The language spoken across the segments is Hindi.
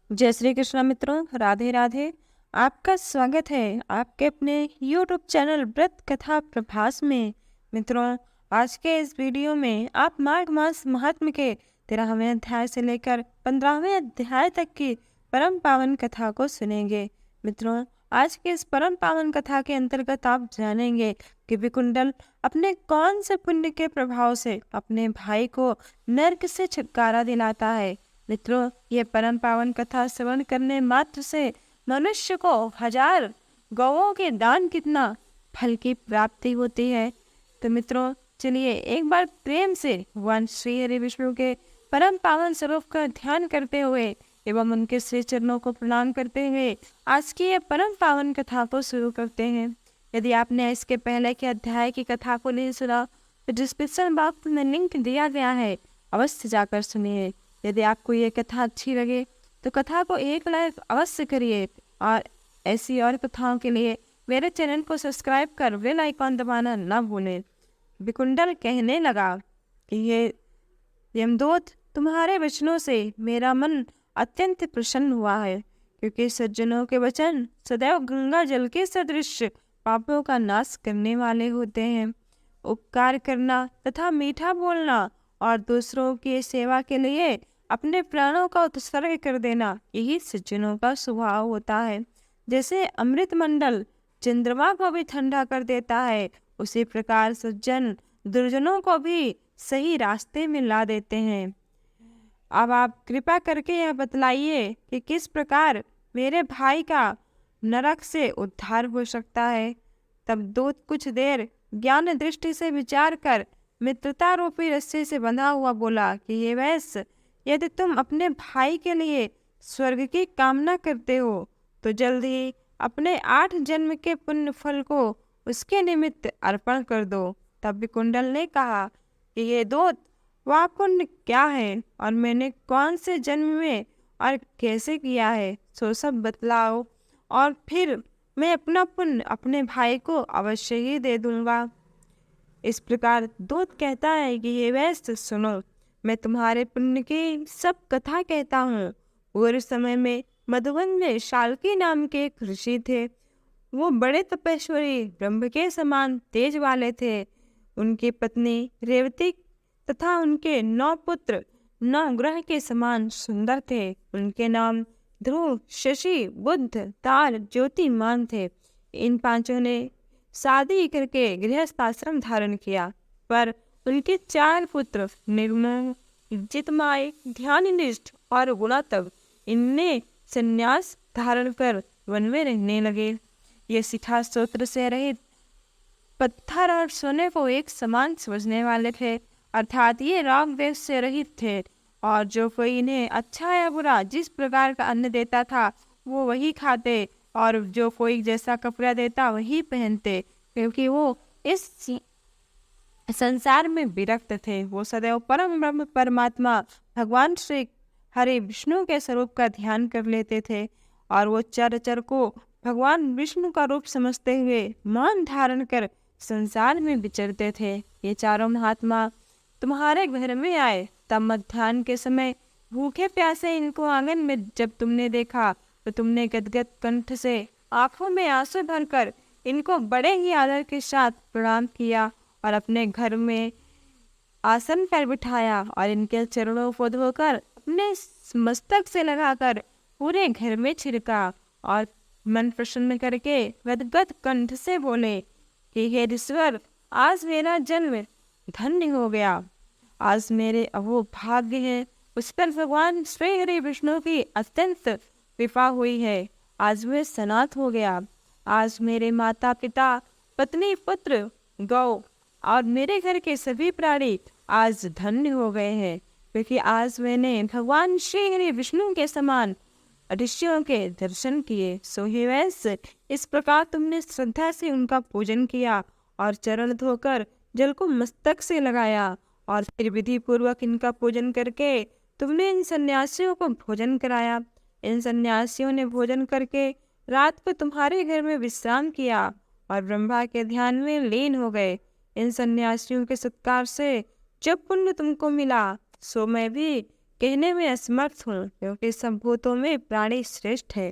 जय श्री कृष्ण मित्रों, राधे राधे। आपका स्वागत है आपके अपने YouTube चैनल व्रत कथा प्रभास में। मित्रों, आज के इस वीडियो में आप माघ मास महात्म्य के 13वें अध्याय से लेकर 15वें अध्याय तक की परम पावन कथा को सुनेंगे। मित्रों, आज के इस परम पावन कथा के अंतर्गत आप जानेंगे कि विकुंडल अपने कौन से पुण्य के प्रभाव से अपने भाई को नरक से छुटकारा दिलाता है। मित्रों, ये परम पावन कथा श्रवण करने मात्र से मनुष्य को 1000 गौओं के दान कितना फल की प्राप्ति होती है। तो मित्रों, चलिए एक बार प्रेम से भगवान श्री हरि विष्णु के परम पावन स्वरूप का ध्यान करते हुए एवं उनके श्री चरणों को प्रणाम करते हुए आज की ये परम पावन कथा को शुरू करते हैं। यदि आपने इसके पहले के अध्याय की कथा को नहीं सुना तो डिस्क्रिप्शन बॉक्स में लिंक दिया गया है, अवश्य जाकर सुनिए। यदि आपको ये कथा अच्छी लगे तो कथा को एक लाइक अवश्य करिए और ऐसी और कथाओं के लिए मेरे चैनल को सब्सक्राइब कर बेल आइकॉन दबाना न भूलें। विकुंडल कहने लगा कि ये यमदूत, तुम्हारे वचनों से मेरा मन अत्यंत प्रसन्न हुआ है, क्योंकि सज्जनों के वचन सदैव गंगा जल के सदृश पापों का नाश करने वाले होते हैं। उपकार करना तथा मीठा बोलना और दूसरों की सेवा के लिए अपने प्राणों का उत्सर्ग कर देना, यही सज्जनों का स्वभाव होता है। जैसे अमृत मंडल चंद्रमा को भी ठंडा कर देता है, उसी प्रकार सज्जन दुर्जनों को भी सही रास्ते में ला देते हैं। अब आप कृपा करके यह बतलाइए कि किस प्रकार मेरे भाई का नरक से उद्धार हो सकता है। तब दूत कुछ देर ज्ञान दृष्टि से विचार कर मित्रता रूपी रस्सी से बंधा हुआ बोला कि ये वैश्य, यदि तुम अपने भाई के लिए स्वर्ग की कामना करते हो तो जल्द ही अपने 8 जन्म के पुण्य फल को उसके निमित्त अर्पण कर दो। तब विकुंडल ने कहा कि ये दूत, वह पुण्य क्या है और मैंने कौन से जन्म में और कैसे किया है, सो सब बतलाओ, और फिर मैं अपना पुण्य अपने भाई को अवश्य ही दे दूंगा। इस प्रकार दूत कहता है कि ये वैश्य, सुनो, मैं तुम्हारे पुण्य की सब कथा कहता हूँ। पूर्व समय में मधुवन में शाल्की नाम के एक ऋषि थे। वो बड़े तपस्वी, ब्रह्म के समान तेज वाले थे। उनकी पत्नी रेवती तथा उनके 9 पुत्र 9 ग्रह के समान सुंदर थे। उनके नाम ध्रुव, शशि, बुध, तार, ज्योतिमान थे। इन पांचों ने शादी करके गृहस्थ आश्रम धारण किया, पर उनके 4 पुत्र निर्मल, जितमाय, ध्याननिष्ठ और गुणातक, इनने संन्यास धारण कर वन में रहने लगे। ये शिखा स्त्रोत्र से रहित, पत्थर और सोने को एक समान समझने वाले थे, अर्थात ये राग द्वेष से रहित थे, और जो कोई इन्हें अच्छा या बुरा जिस प्रकार का अन्न देता था वो वही खाते, और जो कोई जैसा कपड़ा देता वही पहनते, क्योंकि वो इस संसार में विरक्त थे। वो सदैव परम ब्रह्म परमात्मा भगवान श्री हरि विष्णु के स्वरूप का ध्यान कर लेते थे, और वो चर को भगवान विष्णु का रूप समझते हुए मान धारण कर संसार में विचरते थे। ये चारों महात्मा तुम्हारे घर में आए, तब मध्याह्न के समय भूखे प्यासे इनको आंगन में जब तुमने देखा तो तुमने गदगद कंठ से आंखों में आंसू भरकर इनको बड़े ही आदर के साथ प्रणाम किया और अपने घर में आसन पर बिठाया और इनके चरणों को धोकर अपने मस्तक से लगाकर पूरे घर में छिड़का, और मन प्रसन्न करके गदगद कंठ से बोले कि हे ईश्वर, आज मेरा जन्म धन्य हो गया। आज मेरे अहो भाग्य है, उस पर भगवान श्री हरि विष्णु की अत्यंत कृपा हुई है। आज मैं सनात हो गया। आज मेरे माता पिता, पत्नी, पुत्र, गौ और मेरे घर के सभी प्राणी आज धन्य हो गए हैं, क्योंकि आज मैंने भगवान श्री हरि विष्णु के समान ऋषियों के दर्शन किए। सो हे वैश्य, इस प्रकार तुमने श्रद्धा से उनका पूजन किया और चरण धोकर जल को मस्तक से लगाया, और फिर विधि पूर्वक इनका पूजन करके तुमने इन सन्यासियों को भोजन कराया। इन सन्यासियों ने भोजन करके रात को तुम्हारे घर में विश्राम किया और ब्रह्मा के ध्यान में लीन हो गए। इन सन्यासियों के सत्कार से जब पुण्य तुमको मिला, सो मैं भी कहने में असमर्थ हूँ, क्योंकि सब भूतों में प्राणी श्रेष्ठ है।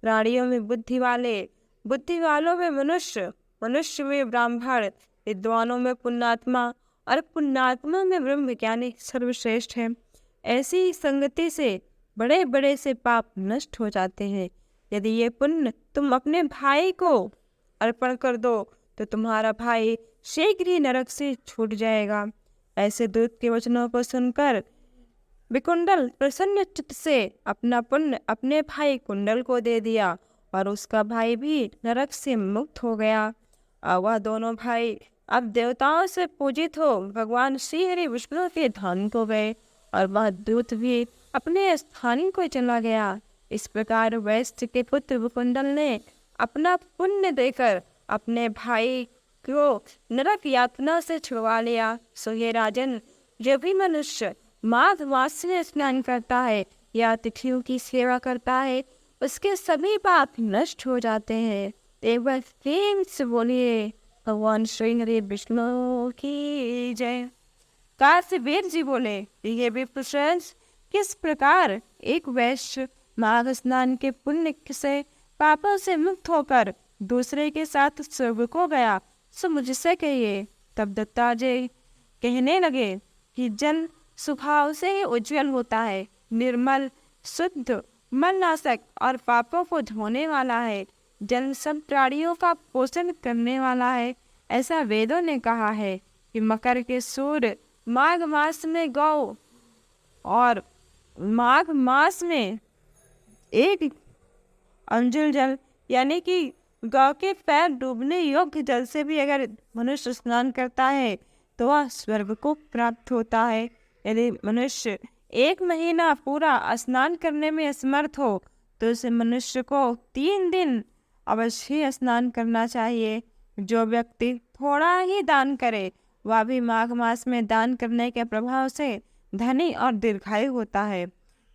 प्राणियों में बुद्धि वालों में मनुष्य, मनुष्य में ब्राह्मण, विद्वानों में पुण्यात्मा और पुण्यात्मा में ब्रह्मज्ञानी सर्वश्रेष्ठ है। ऐसी संगति से बड़े बड़े से पाप नष्ट हो जाते हैं। यदि ये पुण्य तुम अपने भाई को अर्पण कर दो तो तुम्हारा भाई शीघ्र ही नरक से छूट जाएगा। ऐसे दूत के वचनों को सुनकर विकुंडल प्रसन्न चित्त से अपना पुण्य अपने भाई कुंडल को दे दिया और उसका भाई भी नरक से मुक्त हो गया। और वह दोनों भाई अब देवताओं से पूजित हो भगवान श्री हरि विष्णु के धाम को गए और वह दूत भी अपने स्थान को चला गया। इस प्रकार वैश्य के पुत्र विकुंडल ने अपना पुण्य देकर अपने भाई को नरक यातना से छुड़वा लिया। सो हे राजन, जो भी मनुष्य माघ मास में स्नान करता है या तिथियों की सेवा करता है, उसके सभी पाप नष्ट हो जाते हैं। एक बार प्रेम से बोलिए भगवान श्री हरि विष्णु की जय। काशीवीर जी बोले, ये भी प्रशंस किस प्रकार एक वैश्य माघ स्नान के पुण्य से पापों से मुक्त होकर दूसरे के साथ स्वर्ग को गया, सो मुझसे कहिए। तब दत्तात्रेय कहने लगे कि जल स्वभाव से ही उज्जवल होता है, निर्मल, शुद्ध, मलनाशक और पापों को धोने वाला है। जल सब प्राणियों का पोषण करने वाला है। ऐसा वेदों ने कहा है कि मकर के सूर्य माघ मास में गौ और माघ मास में एक अंजुल जल यानी कि गौ के पैर डूबने योग्य जल से भी अगर मनुष्य स्नान करता है तो वह स्वर्ग को प्राप्त होता है। यदि मनुष्य 1 महीना पूरा स्नान करने में असमर्थ हो तो उस मनुष्य को 3 दिन अवश्य स्नान करना चाहिए। जो व्यक्ति थोड़ा ही दान करे वह भी माघ मास में दान करने के प्रभाव से धनी और दीर्घायु होता है।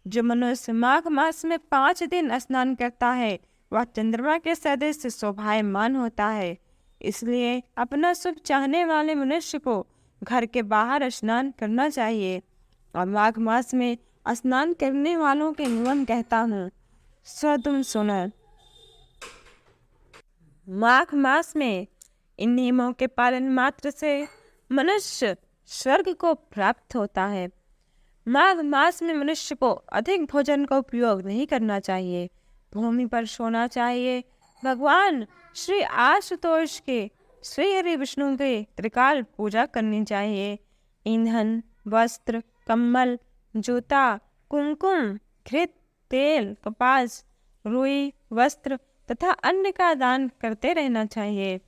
जो मनुष्य माघ मास में 5 दिन स्नान करता है वह चंद्रमा के सदृश शोभायमान होता है। इसलिए अपना सुख चाहने वाले मनुष्य को घर के बाहर स्नान करना चाहिए। और माघ मास में स्नान करने वालों के नियम कहता हूँ, सो तुम सुनो। माघ मास में इन नियमों के पालन मात्र से मनुष्य स्वर्ग को प्राप्त होता है। माघ मास में मनुष्य को अधिक भोजन का उपयोग नहीं करना चाहिए, भूमि पर सोना चाहिए। भगवान श्री आशुतोष के श्री हरि विष्णु के त्रिकाल पूजा करनी चाहिए। ईंधन, वस्त्र, कम्बल, जूता, कुमकुम, घृत, तेल, कपास, रुई, वस्त्र तथा अन्न का दान करते रहना चाहिए।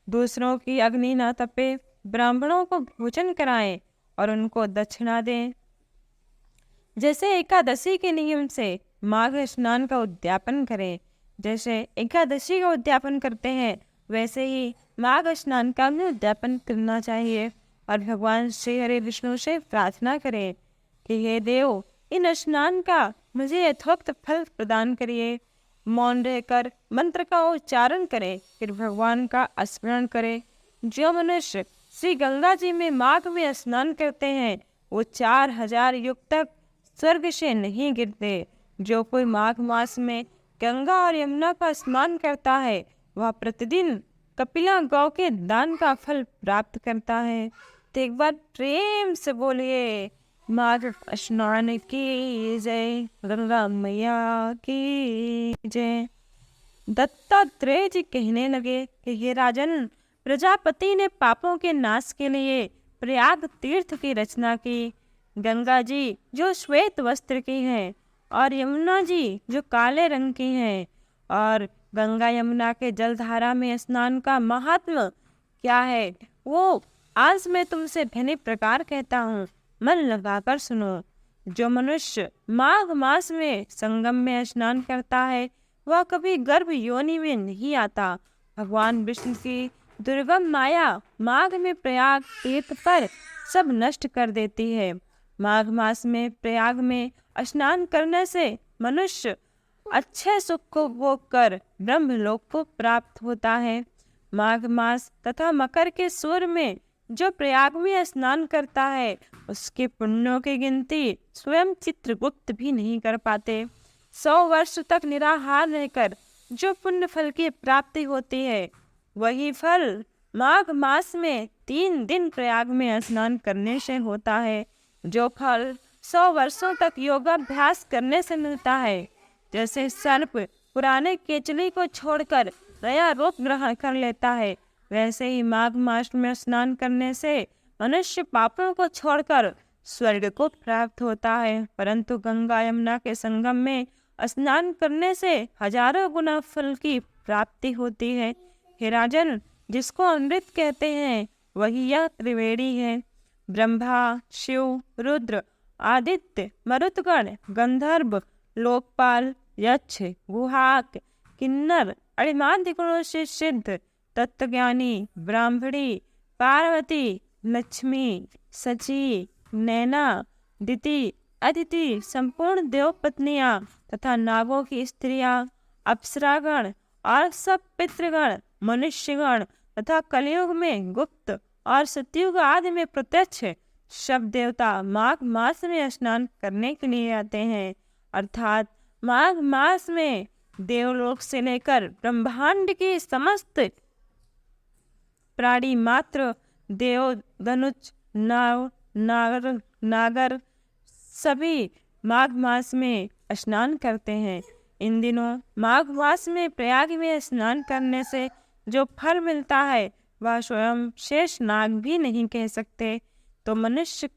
दूसरों की अग्नि न तपे, ब्राह्मणों को भोजन कराएं और उनको दक्षिणा दें। जैसे एकादशी के नियम से माघ स्नान का उद्यापन करें, जैसे एकादशी का उद्यापन करते हैं वैसे ही माघ स्नान का भी उद्यापन करना चाहिए। और भगवान श्री हरि विष्णु से प्रार्थना करें कि हे देव, इन स्नान का मुझे यथोक्त फल प्रदान करिए। मौन रहकर मंत्र का उच्चारण करें, फिर भगवान का स्मरण करें। जो मनुष्य श्री गंगा जी में माघ में स्नान करते हैं वो 4000 युग तक स्वर्ग से नहीं गिरते। जो कोई माघ मास में गंगा और यमुना का स्नान करता है वह प्रतिदिन कपिला गौ के दान का फल प्राप्त करता है। तो एक बार प्रेम से बोलिए माघ स्नान की जय, गंगा मैया की जय। दत्तात्रेय जी कहने लगे कि हे राजन, प्रजापति ने पापों के नाश के लिए प्रयाग तीर्थ की रचना की। गंगा जी जो श्वेत वस्त्र की हैं और यमुना जी जो काले रंग की हैं। और गंगा यमुना के जलधारा में स्नान का महात्म क्या है वो आज मैं तुमसे भिन्न प्रकार कहता हूँ, मन लगाकर सुनो। जो मनुष्य माघ मास में संगम में स्नान करता है वह कभी गर्भ योनि में नहीं आता। भगवान विष्णु की दुर्गम माया माघ में प्रयाग तीर्थ पर सब नष्ट कर देती है। माघ मास में प्रयाग में स्नान करने से मनुष्य अच्छे सुख को भोग कर ब्रह्मलोक को प्राप्त होता है। माघ मास तथा मकर के सूर्य में जो प्रयाग में स्नान करता है उसके पुण्यों की गिनती स्वयं चित्रगुप्त भी नहीं कर पाते। 100 वर्ष तक निराहार रहकर जो पुण्य फल की प्राप्ति होती है वही फल माघ मास में 3 दिन प्रयाग में स्नान करने से होता है। जो फल 100 वर्षों तक योगाभ्यास करने से मिलता है, जैसे सर्प पुराने केचली को छोड़कर नया रूप ग्रहण कर लेता है, वैसे ही माघ मास में स्नान करने से मनुष्य पापों को छोड़कर स्वर्ग को प्राप्त होता है। परंतु गंगा यमुना के संगम में स्नान करने से हजारों गुना फल की प्राप्ति होती है। हे राजन, जिसको अमृत कहते हैं वही यह त्रिवेणी है। ब्रह्मा, शिव, रुद्र, आदित्य, मरुतगण, गंधर्व, लोकपाल, यक्ष, गुहाक, किन्नर, अणिमाद्य गुणों से सिद्ध तत्वज्ञानी, ब्राह्मणी, पार्वती, लक्ष्मी, सची, नैना, दिति, अदिति, संपूर्ण देव पत्नियां तथा नागों की स्त्रियां, अप्सरागण और सब पितृगण, मनुष्यगण तथा कलयुग में गुप्त और सतयुग आदि में प्रत्यक्ष सब देवता माघ मास में स्नान करने के लिए आते हैं। अर्थात माघ मास में देवलोक से लेकर ब्रह्मांड की समस्त प्राणी मात्र, देव, धनुष, नागर सभी माघ मास में स्नान करते हैं। इन दिनों माघ मास में प्रयाग में स्नान करने से जो फल मिलता है वह स्वयं शेष नाग भी नहीं कह सकते, तो मनुष्य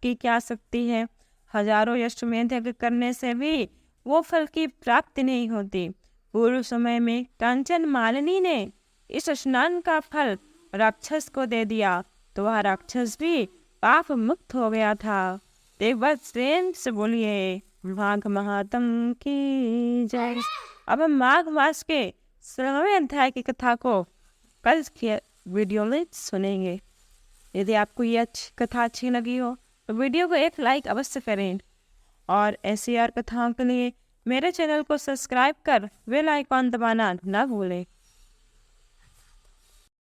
की क्या शक्ति है। हजारों अश्वमेध यज्ञ करने से भी वो फल की प्राप्ति नहीं होती। पूर्व समय में कांचन मालिनी ने इस स्नान का फल राक्षस को दे दिया तो वह राक्षस भी पाप मुक्त हो गया था। एक बार प्रेम से बोलिए माघ महात्म की जय। अब हम माघ मास के 16वें अध्याय की कथा को कल के वीडियो में सुनेंगे। यदि आपको ये कथा अच्छी लगी हो तो वीडियो को एक लाइक अवश्य करें और ऐसी और कथाओं के लिए मेरे चैनल को सब्सक्राइब कर बेल आइकॉन दबाना ना भूलें।